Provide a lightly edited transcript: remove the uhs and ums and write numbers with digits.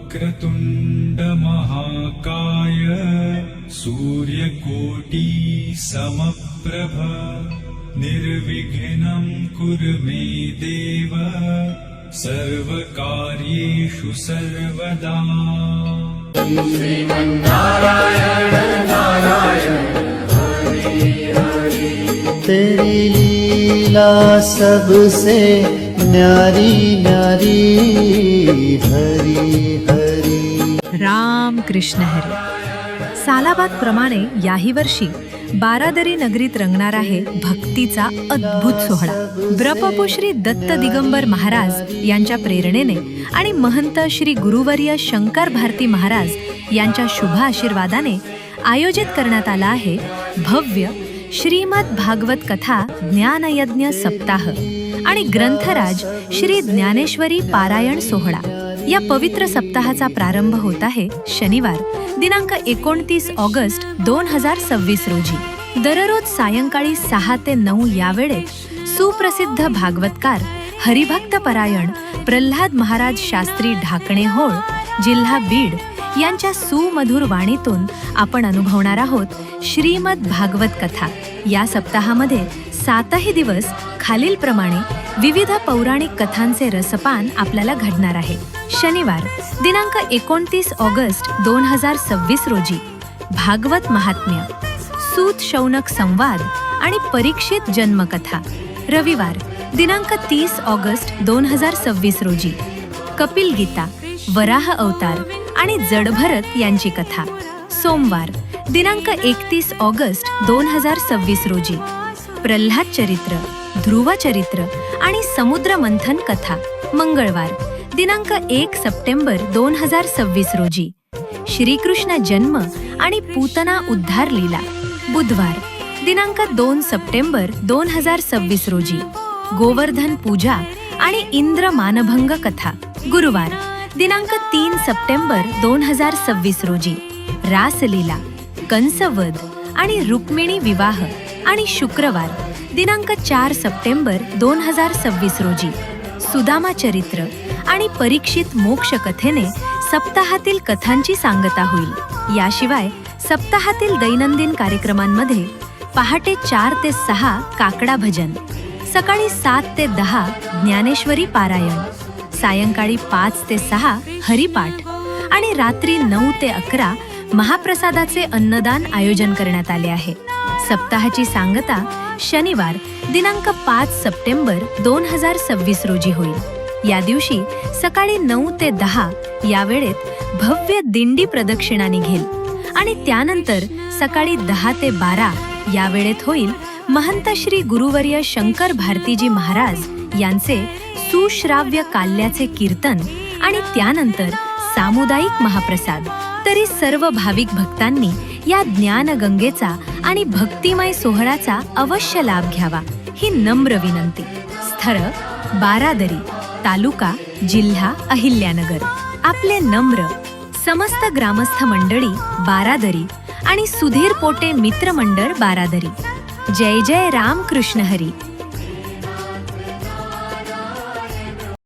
वक्रतुण्ड महाकाय सूर्यकोटि समप्रभ निर्विघ्नं कुरु मे देव सर्वकार्येषु सर्वदा। श्रीमन्नारायण नारायण हरि हरि। तेरी लीला सबसे न्यारी न्यारी हरि हरि। राम कृष्ण हरी। सालाबाद प्रमाणे याही वर्षी बारादरी नगरीत रंगणार आहे भक्तीचा अद्भुत सोहळा। ब्रपपू श्री दत्त दिगंबर महाराज यांच्या प्रेरणेने आणि महंत श्री गुरुवर्य शंकर भारती महाराज यांच्या शुभ आशीर्वादाने आयोजित करण्यात आला आहे भव्य श्रीमद भागवत कथा ज्ञानयज्ञ सप्ताह आणि ग्रंथराज श्री ज्ञानेश्वरी पारायण सोहळा। या पवित्र सप्ताहाचा प्रारंभ होत आहे शनिवार दिनांक 29 ऑगस्ट 2026 रोजी। दररोज सायंकाळी 6 ते 9 या वेळेत सुप्रसिद्ध भागवतकार हरिभक्त परायण प्रल्हाद महाराज शास्त्री ढाकणे होळ जिल्हा बीड यांच्या सुमधुर वाणीतून आपण अनुभवणार आहोत श्रीमद भागवत कथा। या सप्ताहामध्ये 7ही दिवस खालीलप्रमाणे विविध पौराणिक कथांचे रसपान आपल्याला घडणार आहे। शनिवार दिनांक 29 ऑगस्ट 2026 रोजी भागवत महात्म्य, सूत शौनक संवाद आणि परीक्षित जन्मकथा। रविवार दिनांक 30 ऑगस्ट 2026 रोजी कपिल गीता, वराह अवतार आणि जडभरत यांची कथा। सोमवार दिनांक 31 ऑगस्ट 2026 रोजी प्रल्हाद चरित्र, ध्रुव चरित्र आणि समुद्र मंथन कथा। मंगळवार दिनांक 1 सप्टेंबर 2026 रोजी श्रीकृष्ण जन्म आणि पूतना उद्धार लीला। बुधवार दिनांक 2 सप्टेंबर 2026 रोजी गोवर्धन पूजा आणि इंद्र मानभंग कथा। गुरुवार दिनांक 3 सप्टेंबर 2026 रोजी रासलीला, कंसवध आणि रुक्मिणी विवाह। आणि शुक्रवार दिनांक 4 सप्टेंबर 2026 रोजी सुदामा चरित्र आणि परीक्षित मोक्ष कथेने सप्ताहातील कथांची सांगता होईल। याशिवाय सप्ताहातील दैनंदिन कार्यक्रमांमध्ये पहाटे 4 ते 6 काकडा भजन, सकाळी 7 ते 10 ज्ञानेश्वरी पारायण, सायंकाळी 5 ते 6 हरिपाठ आणि रात्री 9 ते 11 महाप्रसादाचे अन्नदान आयोजन करण्यात आले आहे। सप्ताहाची सांगता शनिवार दिनांक 5 सप्टेंबर 2026 रोजी होईल। या दिवशी सकाळी 9 ते 10 या वेळेत भव्य दिंडी प्रदक्षिणा निघेल आणि त्यानंतर सकाळी 10 ते 12 या वेळेत होईल महंत श्री गुरुवर्य शंकर भारतीजी महाराज यांचे सुश्राव्य काल्याचे कीर्तन आणि त्यानंतर सामुदायिक महाप्रसाद। तरी सर्व भाविक भक्तांनी या ज्ञानगंगेचा आणि भक्तिमय सोहळ्याचा अवश्य लाभ घ्यावा ही नम्र विनंती। स्थळ बारादरी, तालुका जिल्हा अहिल्यानगर। आपले नम्र समस्त ग्रामस्थ मंडळी बारादरी आणि सुधीर पोटे मित्र मंडळ बारादरी। जय जय राम कृष्ण हरी।